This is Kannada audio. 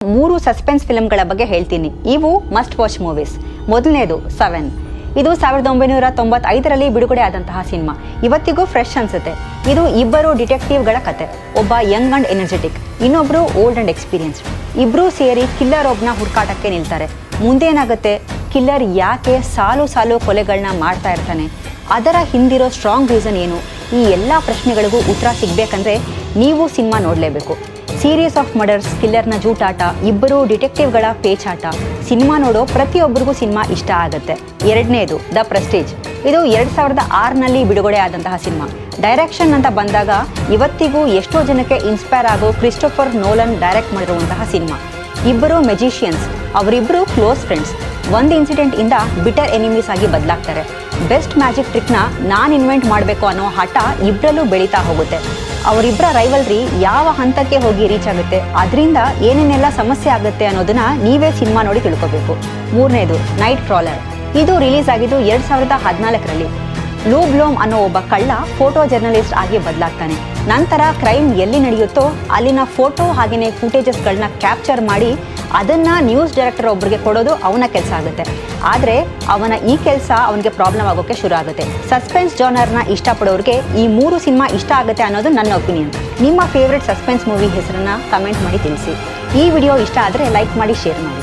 ಮೂರು ಸಸ್ಪೆನ್ಸ್ ಫಿಲ್ಮ್ಗಳ ಬಗ್ಗೆ ಹೇಳ್ತೀನಿ. ಇವು ಮಸ್ಟ್ ವಾಚ್ ಮೂವೀಸ್. ಮೊದಲನೇದು 7. ಇದು 1995ರಲ್ಲಿ ಬಿಡುಗಡೆ ಆದಂತಹ ಸಿನಿಮಾ. ಇವತ್ತಿಗೂ ಫ್ರೆಶ್ ಅನ್ಸುತ್ತೆ. ಇದು ಇಬ್ಬರು ಡಿಟೆಕ್ಟಿವ್ಗಳ ಕತೆ. ಒಬ್ಬ ಯಂಗ್ ಅಂಡ್ ಎನರ್ಜೆಟಿಕ್, ಇನ್ನೊಬ್ರು ಓಲ್ಡ್ ಅಂಡ್ ಎಕ್ಸ್ಪೀರಿಯನ್ಸ್ಡ್. ಇಬ್ರು ಸೇರಿ ಕಿಲ್ಲರ್ ಒಬ್ನ ಹುಡುಕಾಟಕ್ಕೆ ನಿಲ್ತಾರೆ. ಮುಂದೇನಾಗುತ್ತೆ, ಕಿಲ್ಲರ್ ಯಾಕೆ ಸಾಲು ಸಾಲು ಕೊಲೆಗಳನ್ನ ಮಾಡ್ತಾ ಇರ್ತಾನೆ, ಅದರ ಹಿಂದಿರೋ ಸ್ಟ್ರಾಂಗ್ ರೀಸನ್ ಏನು, ಈ ಎಲ್ಲ ಪ್ರಶ್ನೆಗಳಿಗೂ ಉತ್ತರ ಸಿಗಬೇಕಂದ್ರೆ ನೀವು ಸಿನಿಮಾ ನೋಡಲೇಬೇಕು. ಸೀರೀಸ್ ಆಫ್ ಮರ್ಡರ್ಸ್, ಕಿಲ್ಲರ್ನ ಜೂಟಾಟ, ಇಬ್ಬರು ಡಿಟೆಕ್ಟಿವ್ಗಳ ಪೇಚಾಟ. ಸಿನಿಮಾ ನೋಡೋ ಪ್ರತಿಯೊಬ್ಬರಿಗೂ ಸಿನಿಮಾ ಇಷ್ಟ ಆಗುತ್ತೆ. ಎರಡನೇದು ದ ಪ್ರೆಸ್ಟೀಜ್. ಇದು 2006ನಲ್ಲಿ ಬಿಡುಗಡೆ ಆದಂತಹ ಸಿನಿಮಾ. ಡೈರೆಕ್ಷನ್ ಅಂತ ಬಂದಾಗ ಇವತ್ತಿಗೂ ಎಷ್ಟೋ ಜನಕ್ಕೆ ಇನ್ಸ್ಪೈರ್ ಆಗೋ ಕ್ರಿಸ್ಟೋಫರ್ ನೋಲನ್ ಡೈರೆಕ್ಟ್ ಮಾಡಿರುವಂತಹ ಸಿನಿಮಾ. ಇಬ್ಬರು ಮೆಜಿಷಿಯನ್ಸ್, ಅವರಿಬ್ಬರು ಕ್ಲೋಸ್ ಫ್ರೆಂಡ್ಸ್. ಒಂದು ಇನ್ಸಿಡೆಂಟ್ ಇಂದ ಬಿಟರ್ ಎನಿಮೀಸ್ ಆಗಿ ಬದಲಾಗ್ತಾರೆ. ಬೆಸ್ಟ್ ಮ್ಯಾಜಿಕ್ ಟ್ರಿಕ್ನ ನಾನು ಇನ್ವೆಂಟ್ ಮಾಡಬೇಕು ಅನ್ನೋ ಹಠ ಇಬ್ಬರಲ್ಲೂ ಬೆಳೀತಾ ಹೋಗುತ್ತೆ. ಅವರಿಬ್ಬರ ರೈವಲ್ರಿ ಯಾವ ಹಂತಕ್ಕೆ ಹೋಗಿ ರೀಚ್ ಆಗುತ್ತೆ, ಅದರಿಂದ ಏನೇನೆಲ್ಲ ಸಮಸ್ಯೆ ಆಗುತ್ತೆ ಅನ್ನೋದನ್ನ ನೀವೇ ಸಿನಿಮಾ ನೋಡಿ ತಿಳ್ಕೋಬೇಕು. ಮೂರನೇದು ನೈಟ್ ಕ್ರಾಲರ್. ಇದು ರಿಲೀಸ್ ಆಗಿದ್ದು 2014ರಲ್ಲಿ. ಲೂ ಬ್ಲೋಮ್ ಅನ್ನೋ ಒಬ್ಬ ಕಳ್ಳ ಫೋಟೋ ಜರ್ನಲಿಸ್ಟ್ ಆಗಿ ಬದಲಾಗ್ತಾನೆ. ನಂತರ ಕ್ರೈಮ್ ಎಲ್ಲಿ ನಡೆಯುತ್ತೋ ಅಲ್ಲಿನ ಫೋಟೋ ಹಾಗೆಯೇ ಫುಟೇಜಸ್ಗಳನ್ನ ಕ್ಯಾಪ್ಚರ್ ಮಾಡಿ ಅದನ್ನ ನ್ಯೂಸ್ ಡೈರೆಕ್ಟರ್ ಒಬ್ಬರಿಗೆ ಕೊಡೋದು ಅವನ ಕೆಲಸ ಆಗುತ್ತೆ. ಆದರೆ ಅವನ ಈ ಕೆಲಸ ಅವನಿಗೆ ಪ್ರಾಬ್ಲಮ್ ಆಗೋಕ್ಕೆ ಶುರು ಆಗುತ್ತೆ. ಸಸ್ಪೆನ್ಸ್ ಜಾನರ್ನ ಇಷ್ಟಪಡೋರಿಗೆ ಈ 3 ಸಿನಿಮಾ ಇಷ್ಟ ಆಗುತ್ತೆ ಅನ್ನೋದು ನನ್ನ ಒಪಿನಿಯನ್. ನಿಮ್ಮ ಫೇವ್ರೆಟ್ ಸಸ್ಪೆನ್ಸ್ ಮೂವಿ ಹೆಸರನ್ನ ಕಮೆಂಟ್ ಮಾಡಿ ತಿಳಿಸಿ. ಈ ವಿಡಿಯೋ ಇಷ್ಟ ಆದರೆ ಲೈಕ್ ಮಾಡಿ, ಶೇರ್ ಮಾಡಿ.